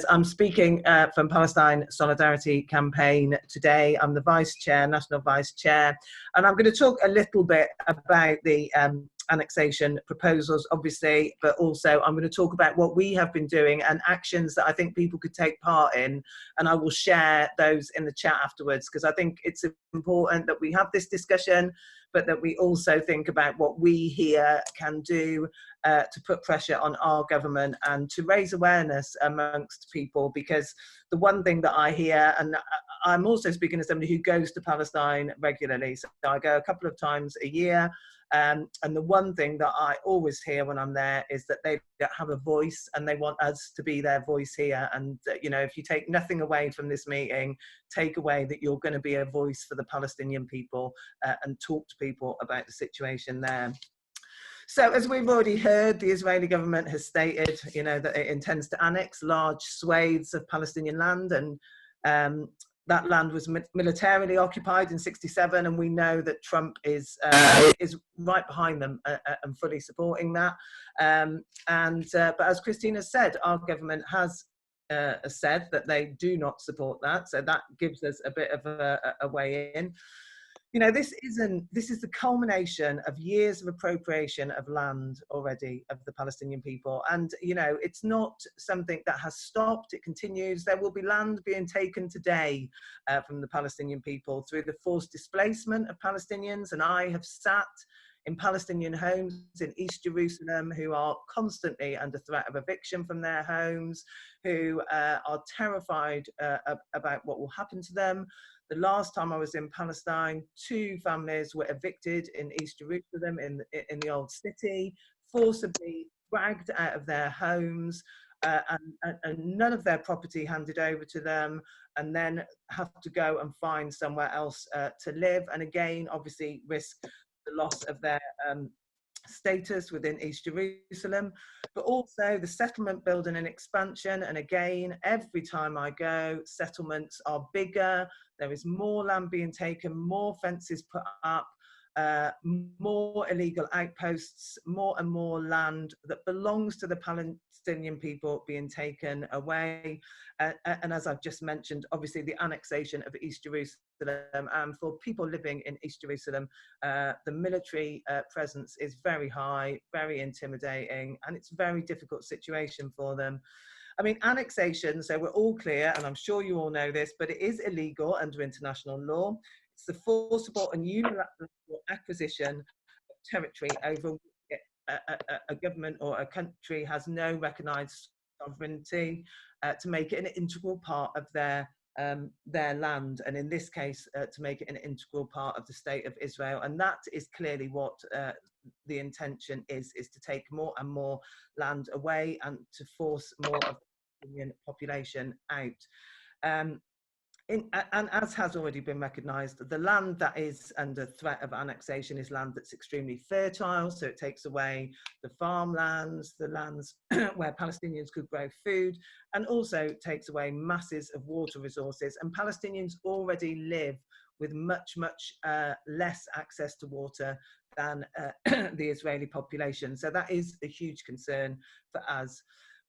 I'm speaking from Palestine Solidarity Campaign today. I'm the Vice Chair, National Vice Chair, and I'm going to talk a little bit about the annexation proposals, obviously, but also I'm going to talk about what we have been doing and actions that I think people could take part in, and I will share those in the chat afterwards, because I think it's important that we have this discussion, but that we also think about what we here can do to put pressure on our government and to raise awareness amongst people. Because the one thing that I hear, and I'm also speaking as somebody who goes to Palestine regularly, so I go a couple of times a year, and the one thing that I always hear when I'm there is that they don't have a voice, and they want us to be their voice here. And you know, if you take nothing away from this meeting, take away that you're going to be a voice for the Palestinian people and talk to people about the situation there. So, as we've already heard, the Israeli government has stated, you know, that it intends to annex large swathes of Palestinian land, and that land was militarily occupied in '67, and we know that Trump is right behind them and fully supporting that. But as Christina said, our government has said that they do not support that, so that gives us a bit of a way in. You know, this is the culmination of years of appropriation of land already of the Palestinian people. And, you know, it's not something that has stopped, it continues. There will be land being taken today from the Palestinian people through the forced displacement of Palestinians. And I have sat in Palestinian homes in East Jerusalem who are constantly under threat of eviction from their homes, who are terrified about what will happen to them. The last time I was in Palestine, 2 families were evicted in East Jerusalem in the old city, forcibly dragged out of their homes, and none of their property handed over to them, and then have to go and find somewhere else to live, and again, obviously risk the loss of their status within East Jerusalem, but also the settlement building and expansion. And again, every time I go, settlements are bigger, there is more land being taken, more fences put up, more illegal outposts, more and more land that belongs to the Palestinian people being taken away. And as I've just mentioned, obviously the annexation of East Jerusalem, and for people living in East Jerusalem, the military presence is very high, very intimidating, and it's a very difficult situation for them. I mean, annexation, so we're all clear, and I'm sure you all know this, but it is illegal under international law. It's the forcible and unilateral acquisition of territory over which a government or a country has no recognised sovereignty, to make it an integral part of their land, and in this case, to make it an integral part of the state of Israel. And that is clearly what the intention is to take more and more land away and to force more of the Palestinian population out. And as has already been recognised, the land that is under threat of annexation is land that's extremely fertile, so it takes away the farmlands, the lands where Palestinians could grow food, and also takes away masses of water resources. And Palestinians already live with much less access to water than the Israeli population. So that is a huge concern for us.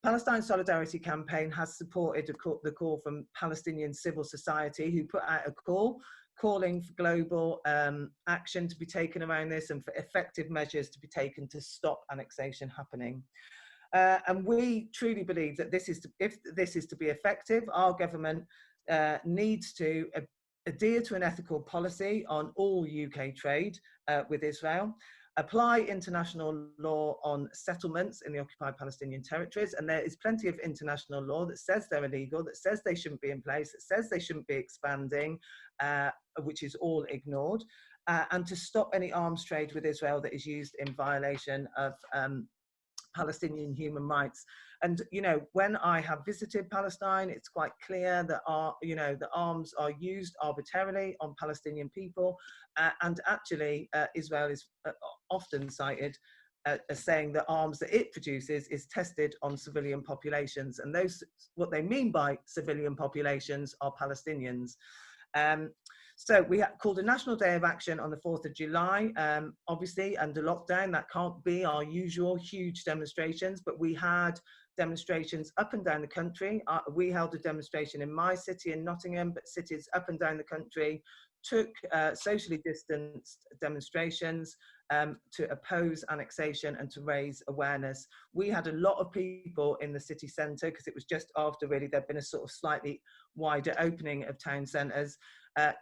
Palestine Solidarity Campaign has supported the call from Palestinian civil society, who put out a call calling for global action to be taken around this and for effective measures to be taken to stop annexation happening. And we truly believe that if this is to be effective, our government needs to adhere to an ethical policy on all UK trade with Israel, apply international law on settlements in the occupied Palestinian territories, and there is plenty of international law that says they're illegal, that says they shouldn't be in place, that says they shouldn't be expanding, which is all ignored, and to stop any arms trade with Israel that is used in violation of Palestinian human rights. And, you know, when I have visited Palestine, it's quite clear that the arms are used arbitrarily on Palestinian people, and actually Israel is often cited as saying that arms that it produces is tested on civilian populations, and what they mean by civilian populations are Palestinians. So we called a National Day of Action on the 4th of July. Obviously, under lockdown, that can't be our usual huge demonstrations, but we had demonstrations up and down the country. We held a demonstration in my city in Nottingham, but cities up and down the country took socially distanced demonstrations to oppose annexation and to raise awareness. We had a lot of people in the city centre because it was just after really there'd been a sort of slightly wider opening of town centres,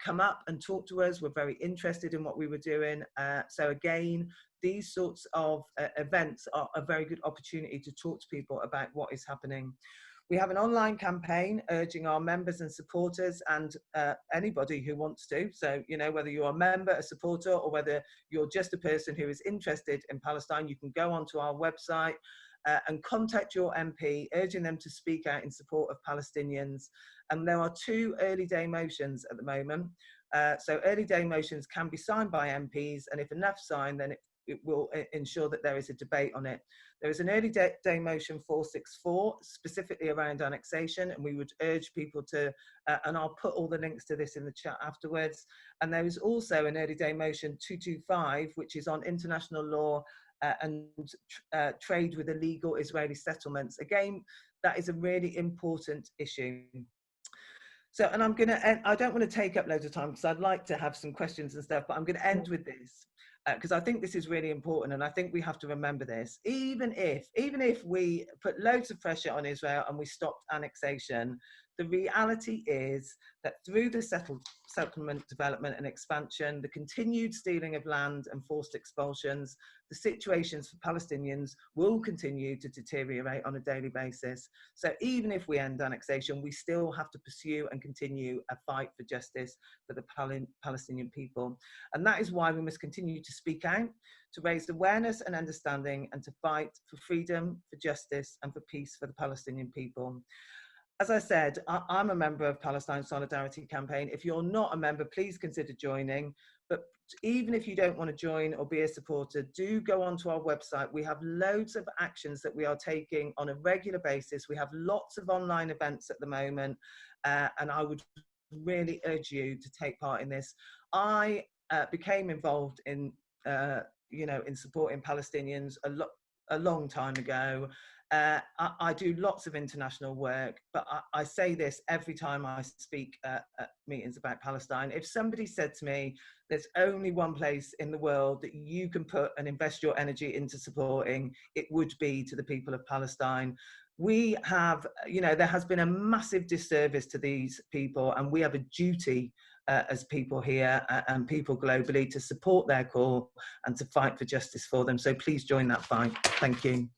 come up and talk to us. We're very interested in what we were doing. So again, these sorts of events are a very good opportunity to talk to people about what is happening. We have an online campaign urging our members and supporters and anybody who wants to. So, you know, whether you're a member, a supporter, or whether you're just a person who is interested in Palestine, you can go onto our website and contact your MP, urging them to speak out in support of Palestinians. And there are 2 early day motions at the moment. So early day motions can be signed by MPs, and if enough sign, then it will ensure that there is a debate on it. There is an early day motion 464 specifically around annexation, and we would urge people to, and I'll put all the links to this in the chat afterwards. And there is also an early day motion 225, which is on international law and trade with illegal Israeli settlements. Again, that is a really important issue. So, and I'm gonna, I don't want to take up loads of time because I'd like to have some questions and stuff, but I'm going to end with this. Because I think this is really important, and I think we have to remember this. Even if we put loads of pressure on Israel and we stopped annexation, the reality is that through the settlement development and expansion, the continued stealing of land and forced expulsions, the situations for Palestinians will continue to deteriorate on a daily basis. So even if we end annexation, we still have to pursue and continue a fight for justice for the Palestinian people. And that is why we must continue to speak out, to raise awareness and understanding, and to fight for freedom, for justice, and for peace for the Palestinian people. As I said, I'm a member of Palestine Solidarity Campaign. If you're not a member, please consider joining. But even if you don't want to join or be a supporter, do go onto our website. We have loads of actions that we are taking on a regular basis. We have lots of online events at the moment, and I would really urge you to take part in this. I became involved in, in supporting Palestinians a long time ago. I do lots of international work, but I say this every time I speak at meetings about Palestine. If somebody said to me, there's only one place in the world that you can put and invest your energy into supporting, it would be to the people of Palestine. We have, there has been a massive disservice to these people, and we have a duty as people here and people globally to support their call and to fight for justice for them. So please join that fight. Thank you.